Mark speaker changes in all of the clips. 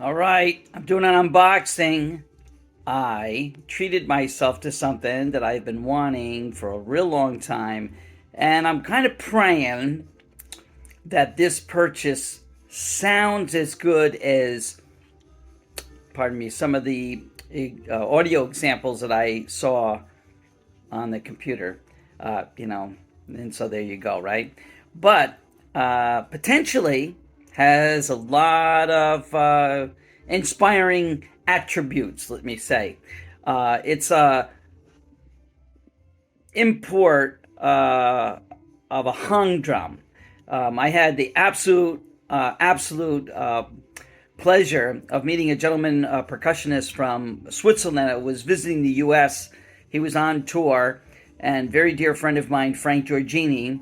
Speaker 1: All right, I'm doing an unboxing. I treated myself to something that I've been wanting for a real long time, and I'm kind of praying that this purchase sounds as good as, pardon me, some of the audio examples that I saw on the computer. And so there you go, right? But potentially has a lot of inspiring attributes, let me say. It's a import of a hung drum. I had the absolute pleasure of meeting a gentleman, percussionist from Switzerland that was visiting the U.S. He was on tour, and very dear friend of mine, Frank Giorgini,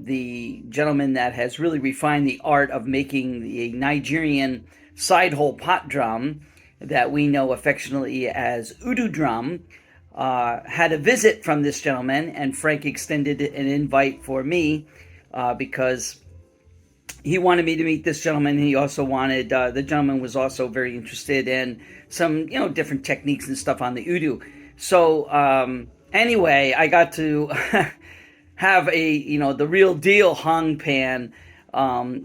Speaker 1: the gentleman that has really refined the art of making the Nigerian side hole pot drum that we know affectionately as Udu drum, had a visit from this gentleman, and Frank extended an invite for me because he wanted me to meet this gentleman. He also wanted, the gentleman was also very interested in some, different techniques and stuff on the Udu. So, anyway, I got to have the real deal Handpan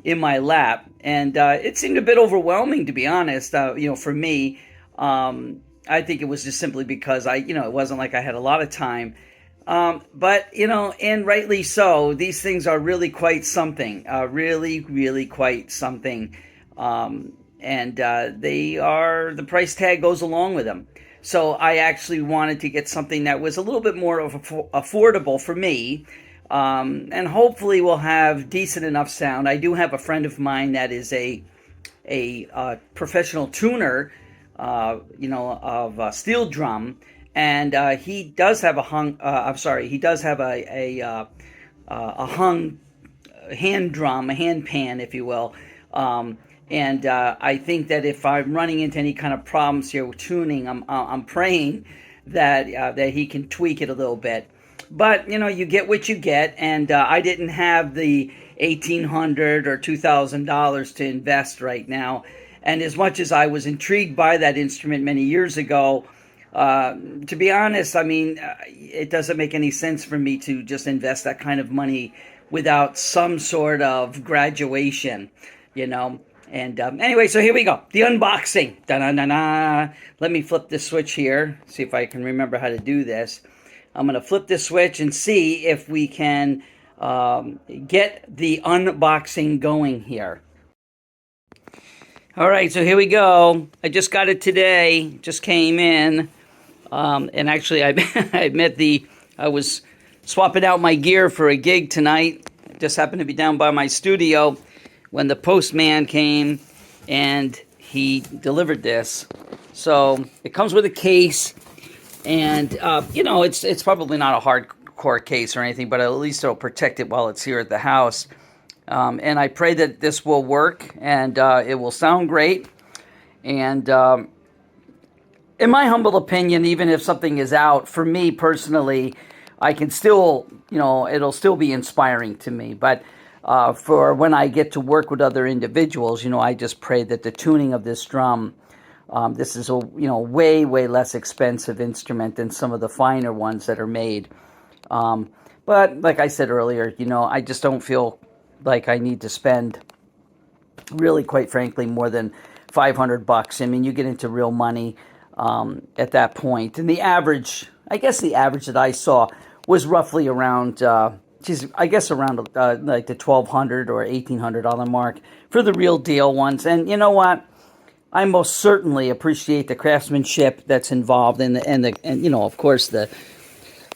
Speaker 1: in my lap. And it seemed a bit overwhelming, to be honest, for me. I think it was just simply because it wasn't like I had a lot of time. But, and rightly so, these things are really quite something, really, really quite something. And the price tag goes along with them. So I actually wanted to get something that was a little bit more affordable for me. And hopefully will have decent enough sound. I do have a friend of mine that is a professional tuner, of steel drum. And he does have a hung. He does have a hung hand drum, a handpan, if you will. And I think that if I'm running into any kind of problems here with tuning, I'm praying that he can tweak it a little bit. But you get what you get, and I didn't have the $1,800 or $2,000 to invest right now. And as much as I was intrigued by that instrument many years ago, to be honest, it doesn't make any sense for me to just invest that kind of money without some sort of graduation, And anyway, so here we go. The unboxing. Da-na-na-na. Let me flip this switch here. See if I can remember how to do this. I'm going to flip this switch and see if we can get the unboxing going here. All right, so here we go. I just got it today. Just came in. And actually, I was swapping out my gear for a gig tonight. Just happened to be down by my studio when the postman came and he delivered this. So it comes with a case, and it's probably not a hardcore case or anything, but at least it'll protect it while it's here at the house. And I pray that this will work and it will sound great. And in my humble opinion, even if something is out, for me personally, I can still, it'll still be inspiring to me. But for when I get to work with other individuals, I just pray that the tuning of this drum, this is a, way, way less expensive instrument than some of the finer ones that are made. But like I said earlier, I just don't feel like I need to spend, really, quite frankly, more than $500. You get into real money at that point. And the average that I saw was roughly around, around like the $1,200 or $1,800 mark for the real deal ones. And you know what? I most certainly appreciate the craftsmanship that's involved and of course the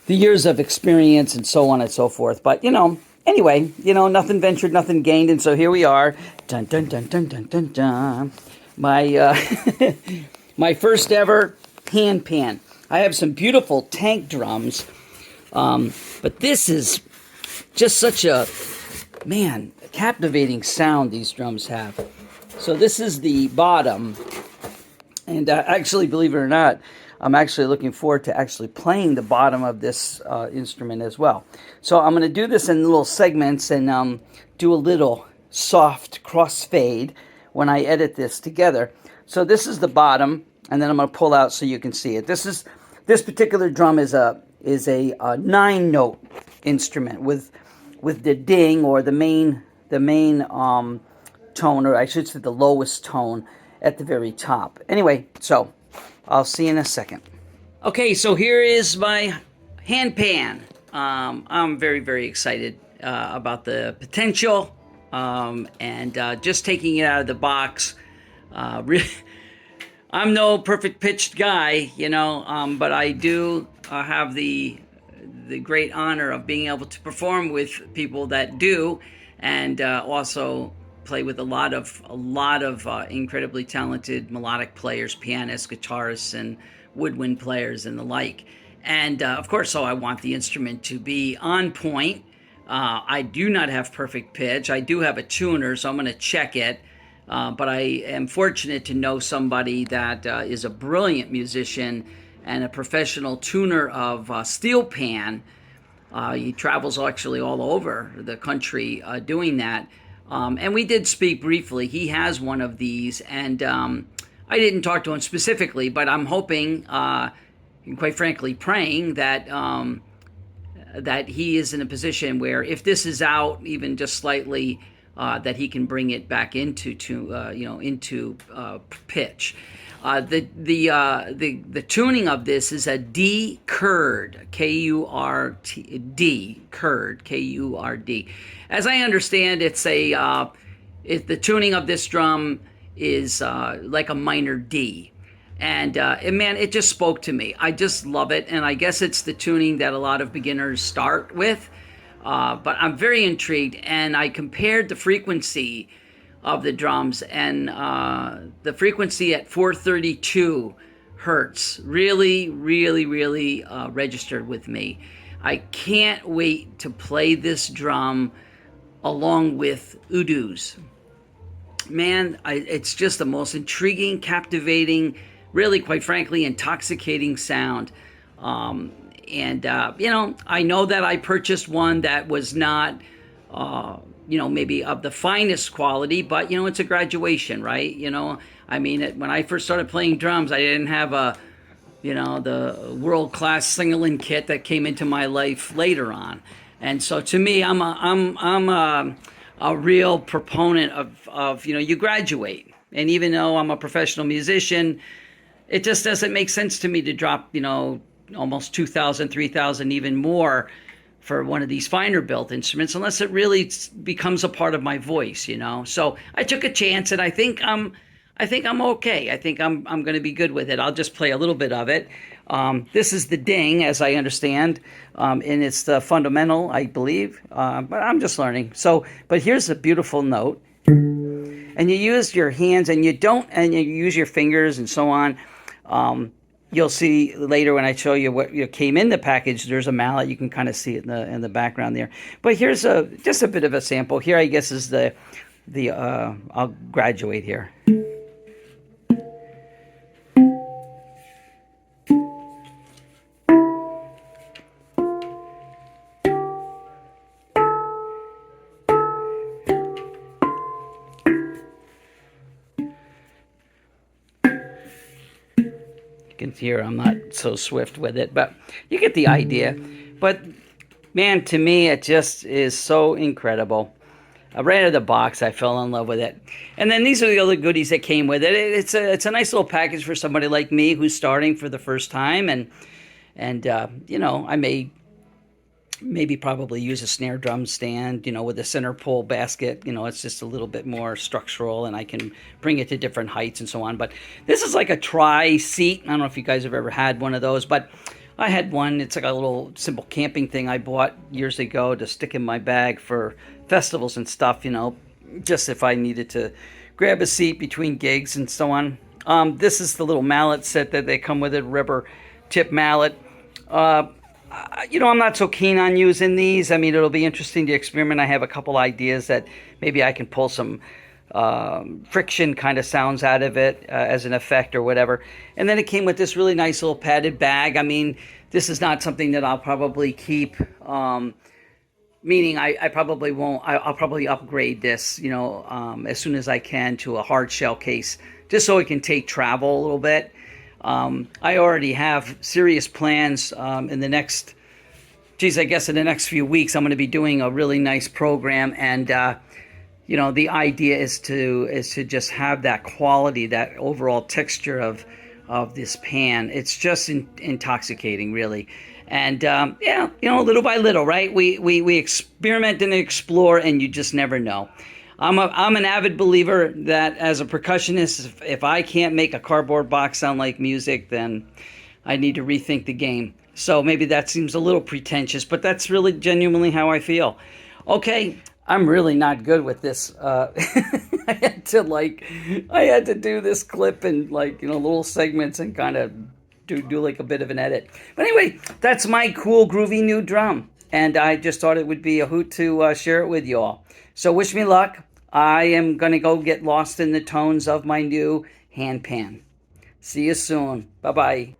Speaker 1: years of experience and so on and so forth. But anyway, nothing ventured, nothing gained, and so here we are. Dun dun dun dun dun dun dun. My my first ever handpan. I have some beautiful tank drums, but this is just such a captivating sound these drums have. So this is the bottom, and actually, believe it or not, I'm actually looking forward to actually playing the bottom of this instrument as well. So I'm going to do this in little segments and do a little soft crossfade when I edit this together. So this is the bottom, and then I'm going to pull out so you can see it. This particular drum is a 9-note instrument with the ding, or the main tone, or I should say the lowest tone at the very top. Anyway, so I'll see you in a second. Okay, so here is my Handpan. I'm very, very excited about the potential, and just taking it out of the box. Really, I'm no perfect pitched guy, you know, but I do have the great honor of being able to perform with people that do, and also play with a lot of incredibly talented melodic players, pianists, guitarists, and woodwind players, and the like. And of course, so I want the instrument to be on point. I do not have perfect pitch. I do have a tuner, so I'm going to check it. But I am fortunate to know somebody that is a brilliant musician and a professional tuner of steel pan. He travels actually all over the country doing that. And we did speak briefly. He has one of these, and I didn't talk to him specifically, but I'm hoping, and quite frankly praying, that that he is in a position where if this is out even just slightly, that he can bring it back into pitch. The tuning of this is a D Kurd, K-U-R-D, Kurd, K-U-R-D. As I understand, the tuning of this drum is like a minor D. And man, it just spoke to me. I just love it, and I guess it's the tuning that a lot of beginners start with. But I'm very intrigued, and I compared the frequency of the drums, and the frequency at 432 hertz really, really, really registered with me. I can't wait to play this drum along with udus. Man, it's just the most intriguing, captivating, really, quite frankly, intoxicating sound. And I know that I purchased one that was not, maybe of the finest quality, but, it's a graduation, right? I mean, when I first started playing drums, I didn't have the world-class sing-a-ling kit that came into my life later on. And so to me, I'm a real proponent of you graduate. And even though I'm a professional musician, it just doesn't make sense to me to drop, almost $2,000, $3,000, even more for one of these finer built instruments, unless it really becomes a part of my voice, So I took a chance, and I think I'm okay. I think I'm going to be good with it. I'll just play a little bit of it. This is the ding, as I understand, and it's the fundamental, I believe. But I'm just learning. But here's a beautiful note, and you use your hands, and you use your fingers, and so on. You'll see later when I show you what came in the package. There's a mallet. You can kind of see it in the background there. But here's just a bit of a sample. Here, I guess, is I'll graduate here. Can hear I'm not so swift with it, but you get the idea. But man, to me, it just is so incredible. Right out of the box, I fell in love with it. And then these are the other goodies that came with it. It's a nice little package for somebody like me who's starting for the first time, and I may probably use a snare drum stand, with a center pole basket. It's just a little bit more structural, and I can bring it to different heights and so on. But this is like a tri-seat. I don't know if you guys have ever had one of those, but I had one. It's like a little simple camping thing I bought years ago to stick in my bag for festivals and stuff, just if I needed to grab a seat between gigs and so on. This is the little mallet set that they come with, a rubber tip mallet. I'm not so keen on using these. I mean, it'll be interesting to experiment. I have a couple ideas that maybe I can pull some friction kind of sounds out of it as an effect or whatever. And then it came with this really nice little padded bag. I mean, this is not something that I'll probably keep meaning I probably won't. I'll probably upgrade this, as soon as I can to a hard shell case, just so it can take travel a little bit. I already have serious plans in the next, I guess in the next few weeks, I'm going to be doing a really nice program, and the idea is to just have that quality, that overall texture of this pan. It's just intoxicating, really. And yeah, little by little, right? We experiment and explore, and you just never know. I'm an avid believer that as a percussionist, if I can't make a cardboard box sound like music, then I need to rethink the game. So maybe that seems a little pretentious, but that's really genuinely how I feel. Okay, I'm really not good with this. I had to do this clip in little segments and kind of do like a bit of an edit. But anyway, that's my cool, groovy new drum. And I just thought it would be a hoot to share it with you all. So wish me luck. I am going to go get lost in the tones of my new handpan. See you soon. Bye-bye.